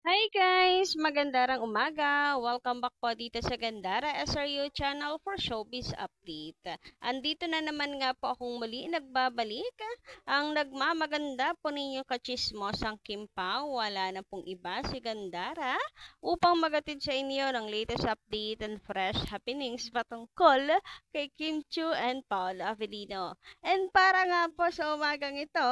Hi guys! Magandang umaga! Welcome back po dito sa Gandara SRU channel for Showbiz Update. Andito na naman nga po akong muli nagbabalik. Ang nagmamaganda po ninyong kachismosang Kim Pao, wala na pong iba si Gandara, upang magatid sa inyo ng latest update and fresh happenings patungkol kay Kim Chiu and Paolo Avellino. And para nga po sa umagang ito,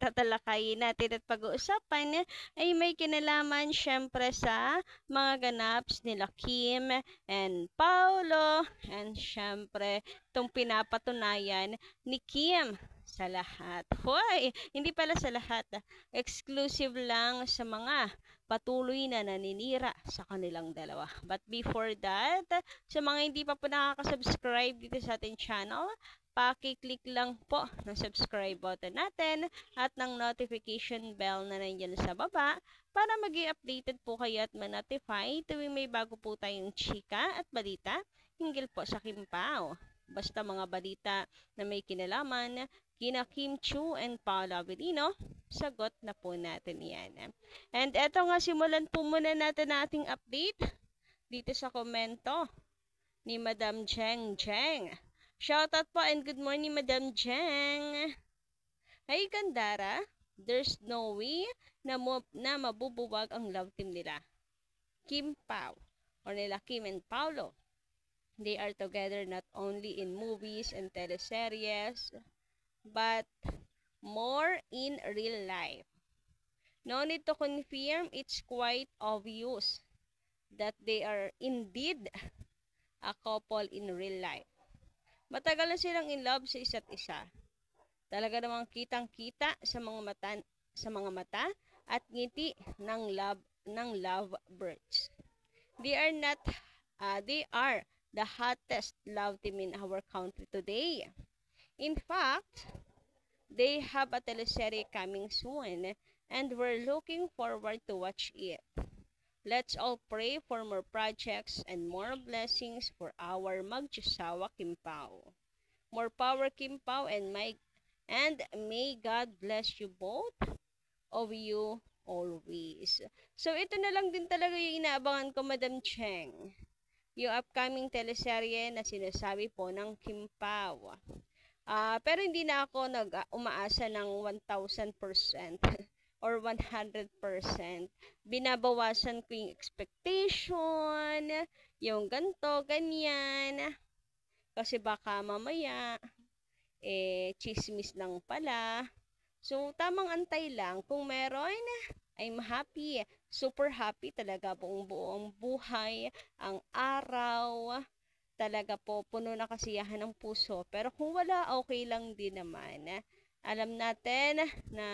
tatalakayin natin at pag-uusapan ay may kinalaman syempre sa mga ganaps nila Kim and Paolo and syempre itong pinapatunayan ni Kim sa lahat. Hoy, hindi pala sa lahat. Exclusive lang sa mga patuloy na naninira sa kanilang dalawa. But before that, sa mga hindi pa po nakaka-subscribe dito sa ating channel, paki-click lang po ng subscribe button natin at ng notification bell na nandiyan sa baba para maging updated po kayo at ma-notify tuwing may bago po tayong chika at balita hinggil po sa Kim Pao. Basta mga balita na may kinalaman kina Kim Chiu and Paolo Avellino, sagot na po natin yan. And eto nga, simulan po muna natin ating update dito sa komento ni Madam Jeng Jeng. Shoutout po and good morning, Madam Jeng. Hey, Gandara, there's no way na mabubuwag ang love team nila. Kim Pao, or nila Kim and Paolo. They are together not only in movies and teleseries, but more in real life. No need to confirm, it's quite obvious that they are indeed a couple in real life. Matagal na silang in love sa isa't isa. Talaga namang kitang-kita sa mga mata at ngiti ng love birds. They are the hottest love team in our country today. In fact, they have a teleserye coming soon and we're looking forward to watch it. Let's all pray for more projects and more blessings for our magjusawa Kim Pao. More power Kim Pao and may God bless you both of you always. So ito na lang din talaga yung inaabangan ko, Madam Cheng. Yung upcoming teleserye na sinasabi po ng Kim Pao. Pero hindi na ako umaasa ng 1,000%. Or 100%. Binabawasan ko yung expectation, yung ganto, ganyan. Kasi baka mamaya, chismis lang pala. So, tamang antay lang. Kung meron, I'm happy. Super happy talaga buong buhay. Ang araw, talaga po, puno na kasiyahan ng puso. Pero kung wala, okay lang din naman. Alam natin na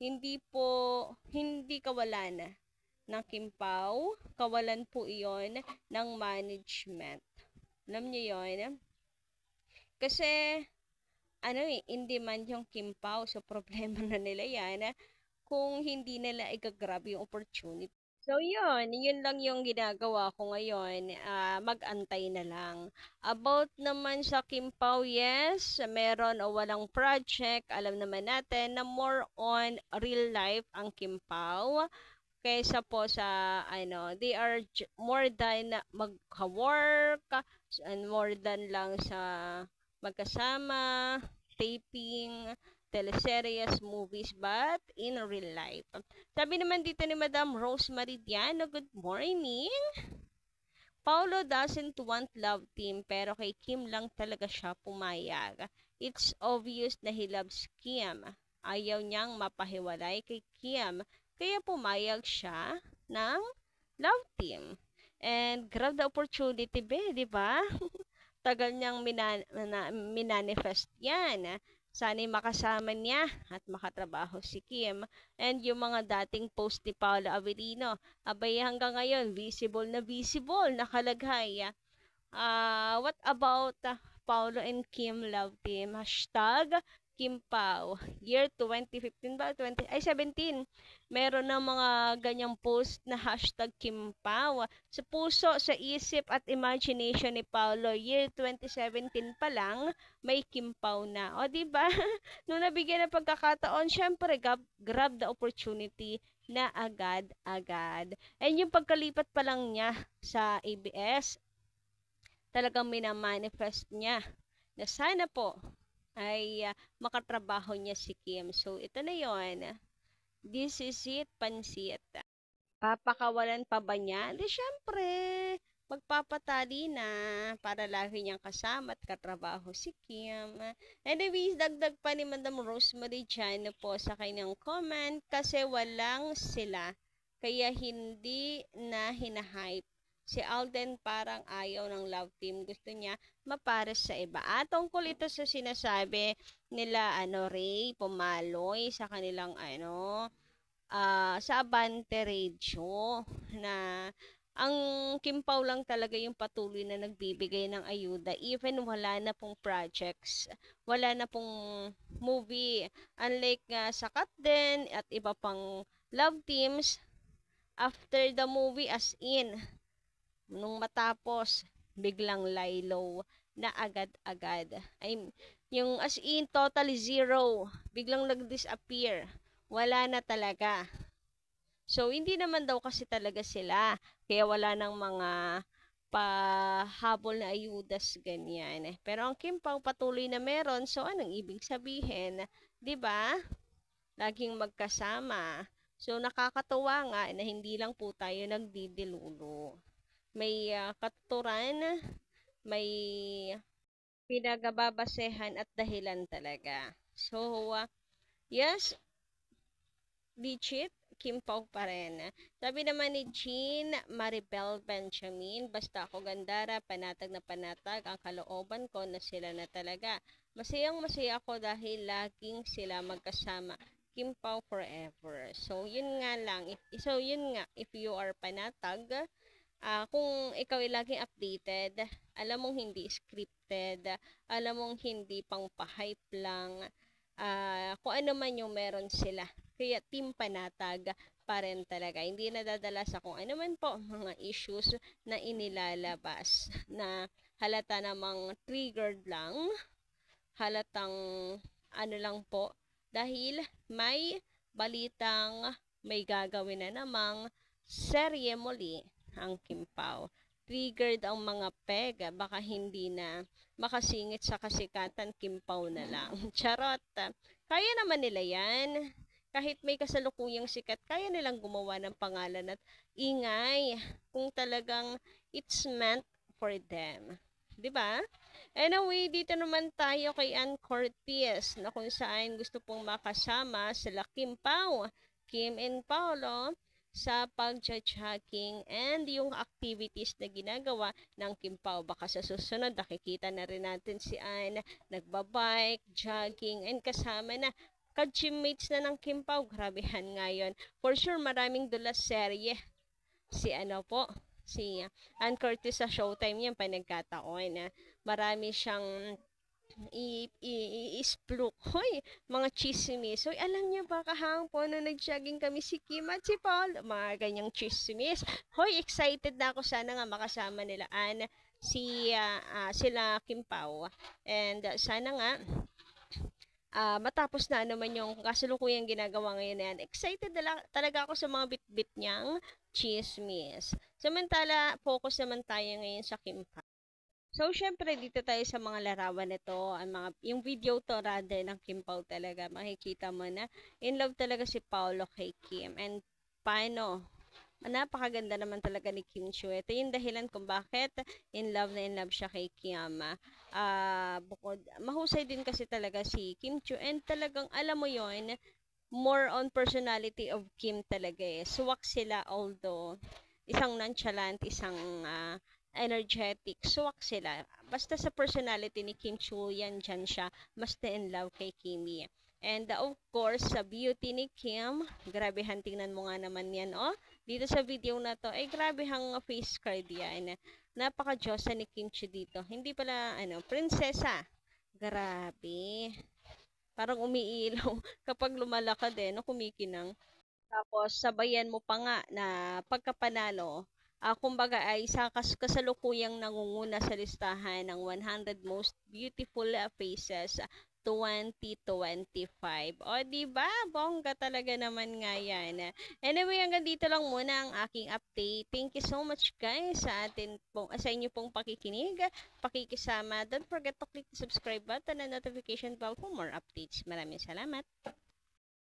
hindi kawalan ng Kim Pao, kawalan po iyon ng management. Alam niyo yon? Kasi, in demand yung Kim Pao, so problema na nila yan kung hindi nila i-grab yung opportunity. So yun lang yung ginagawa ko ngayon, mag-antay na lang. About naman sa Kim Pao, yes, meron o walang project, alam naman natin na more on real life ang Kim Pao kaysa po sa they are more than magka-work and more than lang sa magkasama, taping, teleseries, movies, but in real life. Sabi naman dito ni Madam Rosemary Diano, good morning. Paolo doesn't want love team pero kay Kim lang talaga siya pumayag. It's obvious na he loves Kim. Ayaw niyang mapahiwalay kay Kim kaya pumayag siya ng love team. And grab the opportunity, di ba? Tagal niyang minanifest yan. Sana'y makasama niya at makatrabaho si Kim. And yung mga dating post ni Paolo Avellino, abay hanggang ngayon, visible nakalagay. What about Paolo and Kim love team? Hashtag Kim Pao. Year 2015 ba? 17. Meron na mga ganyang post na hashtag Kim Pao. Sa puso, sa isip at imagination ni Paolo, year 2017 pa lang, may Kim Pao na. O, diba? Nung nabigyan ng pagkakataon, syempre, grab the opportunity. na agad-agad. And yung pagkalipat pa lang niya sa ABS, talagang minamanifest niya na sana po ay makatrabaho niya si Kim. So, ito na yon. This is it, pansit. Papakawalan pa ba niya? Di syempre, magpapatali na para lagi niyang kasama at katrabaho si Kim. Anyways, dagdag pa ni Madam Rosemary dyan po sa kanyang comment kasi walang sila. Kaya hindi na hinahype. Si Alden parang ayaw ng love team. Gusto niya mapares sa iba. At tungkol ito sa sinasabi nila Ray Pumaloy sa kanilang sa Abante Radio na ang Kim Pao lang talaga yung patuloy na nagbibigay ng ayuda even wala na pong projects, wala na pong movie. Unlike sa Kat din at iba pang love teams, after the movie as in, nung matapos, biglang lie low na agad-agad. Yung as in, totally zero. Biglang nag-disappear. Wala na talaga. So, hindi naman daw kasi talaga sila. Kaya wala nang mga pahabol na ayudas, ganyan. Pero ang Kim Pao patuloy na meron. So, anong ibig sabihin? 'Di ba? Laging magkasama. So, nakakatuwa nga na hindi lang po tayo nagdidilulo. May katuturan, may pinagababasehan at dahilan talaga. So, yes, legit, Kim Pao pa rin. Sabi naman ni Jean Maribel Benjamin, basta ako gandara, panatag na panatag ang kalooban ko na sila na talaga. Masayang masaya ako dahil laging sila magkasama. Kim Pao forever. So, yun nga lang. If you are panatag, kung ikaw ay laging updated, alam mong hindi scripted, alam mong hindi pang pa-hype lang, kung ano man yung meron sila. Kaya team panatag pa rin talaga. Hindi nadadala sa kung ano man po mga issues na inilalabas na halata namang triggered lang, halatang ano lang po, dahil may balitang may gagawin na namang serye muli ang Kim Pao. Triggered ang mga peg, baka hindi na makasingit sa kasikatan, Kim Pao na lang. Charot. Kaya naman nila yan. Kahit may kasalukuyang sikat, kaya nilang gumawa ng pangalan at ingay kung talagang it's meant for them. 'Di ba? Anyway, dito naman tayo kay Ann Cortez na kung saan gusto pong makasama sila Kim Pao, Kim and Paolo sa pag-jogging and yung activities na ginagawa ng Kim Pao. Baka sa susunod, nakikita na rin natin si Ann nagbabike, jogging, and kasama na ka-gymmates na ng Kim Pao. Grabehan ngayon. For sure, maraming dulas serye. Si Ann Curtis sa Showtime yan, panagkataon. Marami siyang i-splook. Hoy, mga chismis. Hoy, alam niyo ba kahapon na nag-jogging kami si Kim at si Paul? Mga ganyang chismis. Hoy, excited na ako. Sana nga makasama nila Ann, sila Kim Pao. And sana nga matapos na naman yung kasalukuyang ginagawa ngayon na yan. Excited talaga ako sa mga bit-bit niyang chismis. Samantala, focus naman tayo ngayon sa Kim Pao. So, syempre, dito tayo sa mga larawan nito, yung video to rather ng Kim Pao talaga, makikita mo na in love talaga si Paolo kay Kim. And paano? Napakaganda naman talaga ni Kim Chiu. Ito yung dahilan kung bakit in love siya kay Kim. Mahusay din kasi talaga si Kim Chiu and talagang alam mo yon, more on personality of Kim talaga eh. Suwak sila although isang nonchalant, isang energetic, suwak sila. Basta sa personality ni Kim Chiu, yan dyan siya, mas in love kay Kimi. And of course, sa beauty ni Kim, grabe tingnan mo nga naman yan, oh. Dito sa video na to, ay grabe hang face card yan. Napaka-Diyosa ni Kim Chiu dito. Hindi pala, prinsesa. Grabe. Parang umiilaw kapag lumalakad kumikinang. Tapos, sabayan mo pa nga na pagkapanalo, kumbaga ay sa kasalukuyang nangunguna sa listahan ng 100 most beautiful faces 2025. O, di ba? Bongga talaga naman nga yan. Anyway, hanggang dito lang muna ang aking update. Thank you so much guys sa inyo pong pakikinig, pakikisama. Don't forget to click the subscribe button and notification bell for more updates. Maraming salamat.